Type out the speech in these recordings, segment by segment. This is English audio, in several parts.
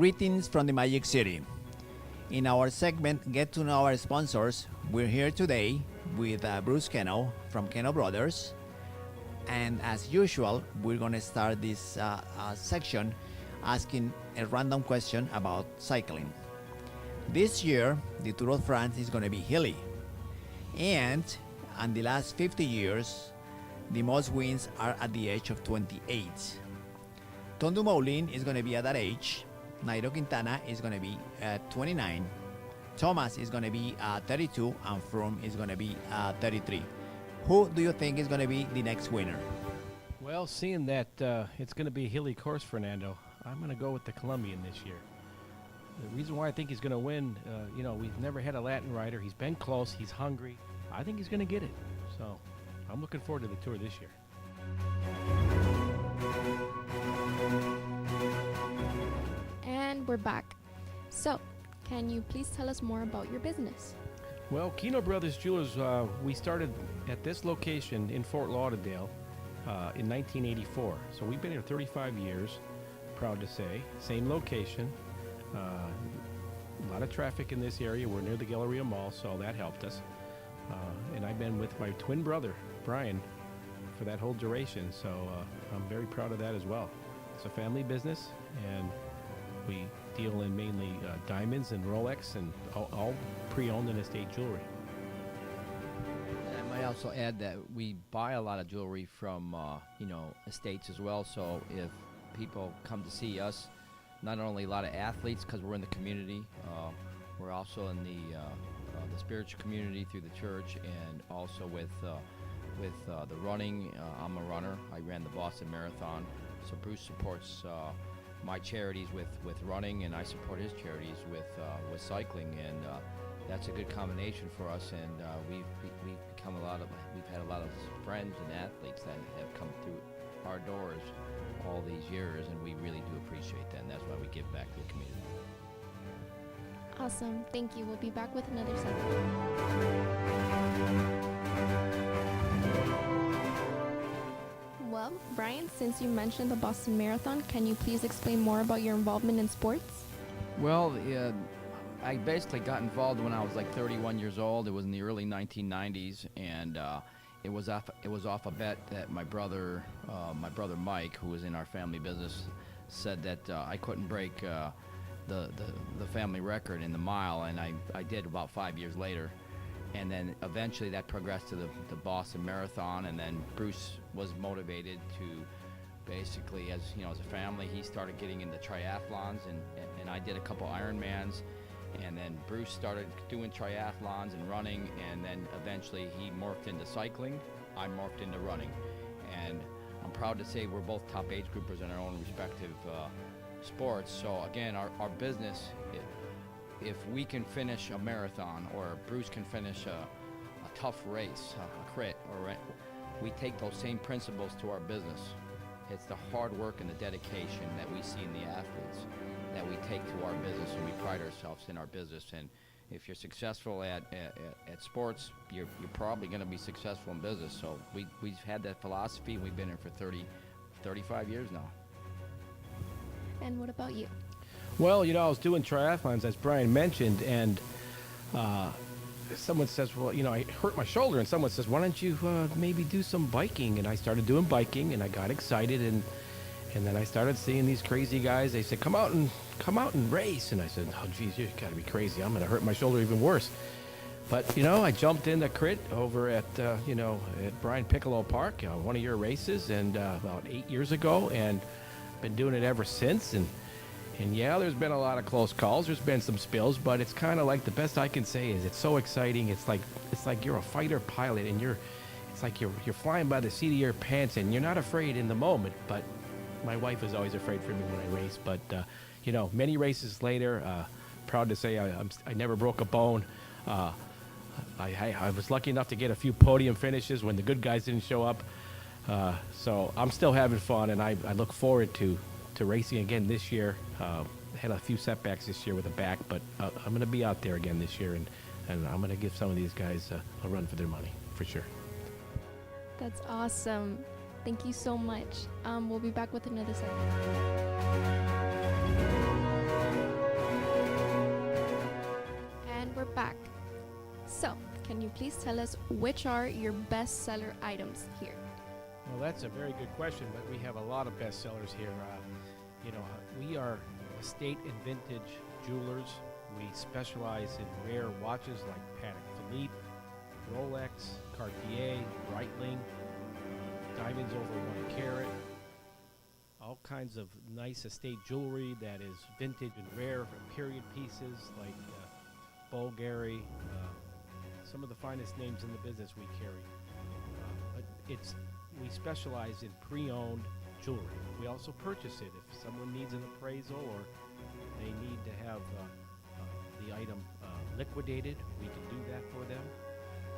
Greetings from the Magic City. In our segment, Get to Know Our Sponsors, we're here today with Bruce Keno from Keno Brothers. And as usual, we're going to start this section asking a random question about cycling. This year, the Tour de France is going to be hilly. And in the last 50 years, the most wins are at the age of 28. Tom Dumoulin is going to be at that age. Nairo Quintana is going to be at 29. Thomas is going to be at 32, and Froome is going to be at 33. Who do you think is going to be the next winner? Well, seeing that it's going to be a hilly course, Fernando, I'm going to go with the Colombian this year. The reason why I think he's going to win, we've never had a Latin rider. He's been close. He's hungry. I think he's going to get it. So I'm looking forward to the Tour this year. And we're back. So, can you please tell us more about your business? Well, Keno Brothers Jewelers, we started at this location in Fort Lauderdale in 1984. So we've been here 35 years, proud to say. Same location. A lot of traffic in this area. We're near the Galleria Mall, so that helped us. And I've been with my twin brother, Brian, for that whole duration. So I'm very proud of that as well. It's a family business, and we deal in mainly diamonds and Rolex and all pre-owned and estate jewelry. I might also add that we buy a lot of jewelry from, estates as well. So if people come to see us, not only a lot of athletes because we're in the community, we're also in the spiritual community through the church, and also with the running. I'm a runner. I ran the Boston Marathon, so Bruce supports my charities with running, and I support his charities with cycling, and that's a good combination for us. And we've had a lot of friends and athletes that have come through our doors all these years, and we really do appreciate that, and that's why we give back to the community. Awesome. Thank you. We'll be back with another segment. Well, Brian, since you mentioned the Boston Marathon, can you please explain more about your involvement in sports? Well, I basically got involved when I was like 31 years old. It was in the early 1990s, and it was off a bet that my brother Mike, who was in our family business, said that I couldn't break the family record in the mile, and I did about 5 years later. And then eventually that progressed to the Boston Marathon, and then Bruce was motivated to basically, as a family, he started getting into triathlons, and I did a couple Ironmans, and then Bruce started doing triathlons and running, and then eventually he morphed into cycling. I morphed into running, and I'm proud to say we're both top age groupers in our own respective sports. So again, our business, if we can finish a marathon, or Bruce can finish a tough race, a crit, we take those same principles to our business. It's the hard work and the dedication that we see in the athletes that we take to our business, and we pride ourselves in our business. And if you're successful at sports, you're probably going to be successful in business. So we've had that philosophy, and we've been here for 35 years now. And what about you? Well, I was doing triathlons, as Brian mentioned, and someone says, well, I hurt my shoulder, and someone says, why don't you maybe do some biking? And I started doing biking, and I got excited, and then I started seeing these crazy guys. They said, come out and race. And I said, oh, geez, you got to be crazy. I'm going to hurt my shoulder even worse. But, I jumped in the crit over at Brian Piccolo Park, one of your races, and about 8 years ago, and been doing it ever since. And yeah, there's been a lot of close calls. There's been some spills, but it's kind of like, the best I can say is it's so exciting. It's like you're a fighter pilot, and it's like you're flying by the seat of your pants, and you're not afraid in the moment. But my wife is always afraid for me when I race. But many races later, proud to say I never broke a bone. I was lucky enough to get a few podium finishes when the good guys didn't show up. So I'm still having fun, and I look forward to racing again this year. Had a few setbacks this year with the back, but I'm going to be out there again this year, and I'm going to give some of these guys a run for their money, for sure. That's awesome. Thank you so much. We'll be back with another segment. can you please tell us which are your best seller items here? Well, that's a very good question, but we have a lot of bestsellers here. We are estate and vintage jewelers. We specialize in rare watches like Patek Philippe, Rolex, Cartier, Breitling, diamonds over 1 carat, all kinds of nice estate jewelry that is vintage and rare, period pieces like Bulgari, some of the finest names in the business we carry. But we specialize in pre-owned jewelry. We also purchase it if someone needs an appraisal or they need to have the item liquidated. We can do that for them.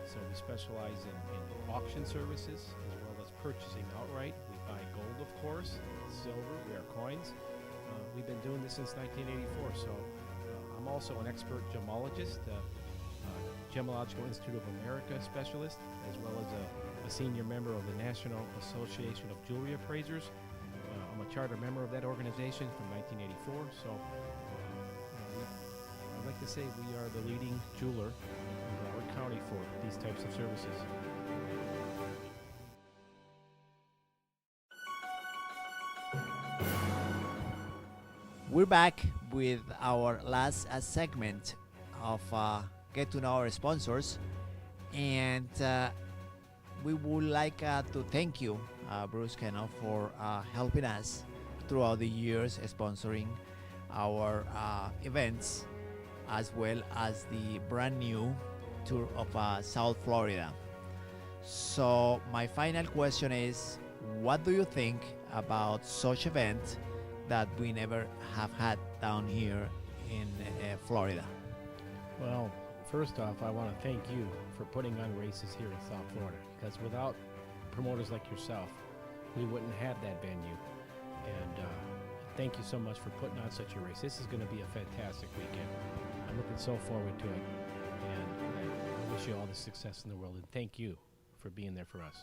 So we specialize in auction services as well as purchasing outright. We buy gold, of course, silver, rare coins. We've been doing this since 1984. So I'm also an expert gemologist, Gemological Institute of America specialist, as well as a senior member of the National Association of Jewelry Appraisers. I'm a charter member of that organization from 1984. So I'd like to say we are the leading jeweler in Broward County for these types of services. We're back with our last segment of Get to Know Our Sponsors, and we would like to thank you, Bruce Keno, for helping us throughout the years sponsoring our events, as well as the brand new tour of South Florida. So my final question is, what do you think about such event that we never have had down here in Florida? Well, first off, I want to thank you for putting on races here in South Florida, because without promoters like yourself, we wouldn't have that venue. And thank you so much for putting on such a race. This is going to be a fantastic weekend. I'm looking so forward to it, and I wish you all the success in the world, and thank you for being there for us.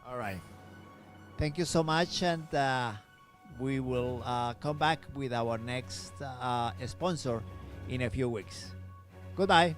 All right. Thank you so much, and we will come back with our next sponsor in a few weeks. Goodbye.